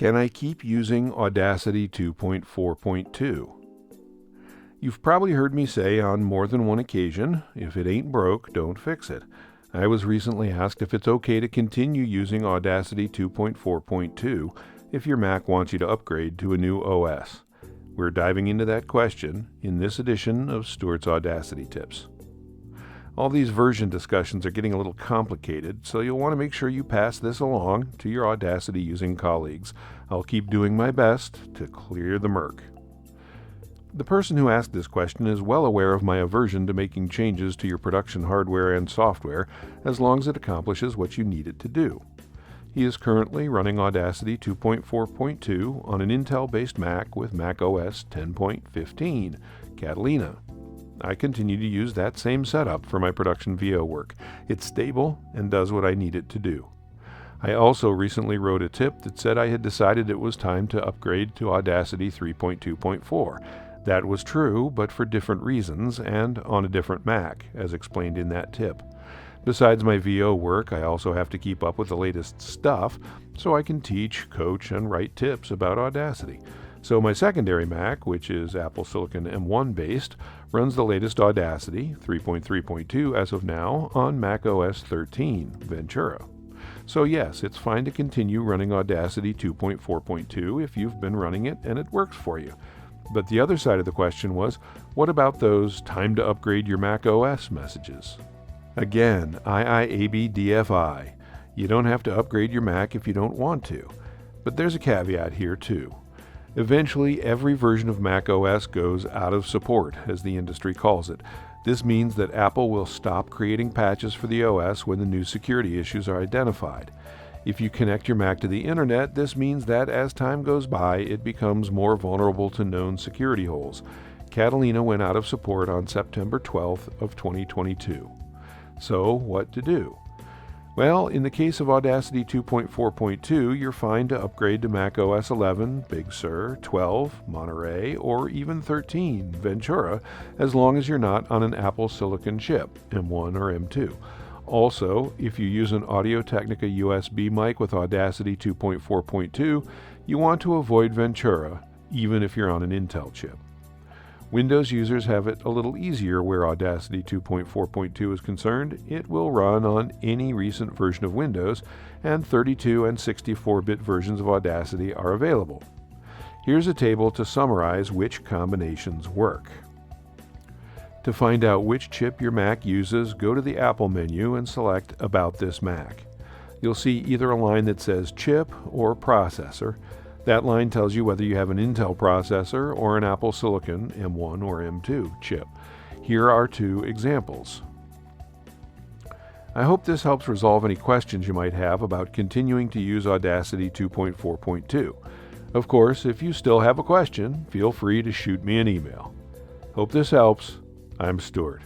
Can I keep using Audacity 2.4.2? You've probably heard me say on more than one occasion, if it ain't broke, don't fix it. I was recently asked if it's okay to continue using Audacity 2.4.2 if your Mac wants you to upgrade to a new OS. We're diving into that question in this edition of Stuart's Audacity Tips. All these version discussions are getting a little complicated, so you'll want to make sure you pass this along to your Audacity using colleagues. I'll keep doing my best to clear the murk. The person who asked this question is well aware of my aversion to making changes to your production hardware and software as long as it accomplishes what you need it to do. He is currently running Audacity 2.4.2 on an Intel-based Mac with Mac OS 10.15, Catalina. I continue to use that same setup for my production VO work. It's stable and does what I need it to do. I also recently wrote a tip that said I had decided it was time to upgrade to Audacity 3.2.4. That was true, but for different reasons and on a different Mac, as explained in that tip. Besides my VO work, I also have to keep up with the latest stuff so I can teach, coach, and write tips about Audacity. So my secondary Mac, which is Apple Silicon M1 based, runs the latest Audacity, 3.3.2 as of now, on Mac OS 13, Ventura. So yes, it's fine to continue running Audacity 2.4.2 if you've been running it and it works for you. But the other side of the question was, what about those time to upgrade your Mac OS messages? Again, IIABDFI. You don't have to upgrade your Mac if you don't want to. But there's a caveat here too. Eventually, every version of Mac OS goes out of support, as the industry calls it. This means that Apple will stop creating patches for the OS when the new security issues are identified. If you connect your Mac to the internet, this means that as time goes by, it becomes more vulnerable to known security holes. Catalina went out of support on September 12th of 2022. So, what to do? Well, in the case of Audacity 2.4.2, you're fine to upgrade to Mac OS 11, Big Sur, 12, Monterey, or even 13, Ventura, as long as you're not on an Apple Silicon chip, M1 or M2. Also, if you use an Audio-Technica USB mic with Audacity 2.4.2, you want to avoid Ventura, even if you're on an Intel chip. Windows users have it a little easier where Audacity 2.4.2 is concerned. It will run on any recent version of Windows, and 32 and 64-bit versions of Audacity are available. Here's a table to summarize which combinations work. To find out which chip your Mac uses, go to the Apple menu and select About This Mac. You'll see either a line that says Chip or Processor. That line tells you whether you have an Intel processor or an Apple Silicon M1 or M2 chip. Here are two examples. I hope this helps resolve any questions you might have about continuing to use Audacity 2.4.2. Of course, if you still have a question, feel free to shoot me an email. Hope this helps. I'm Stuart.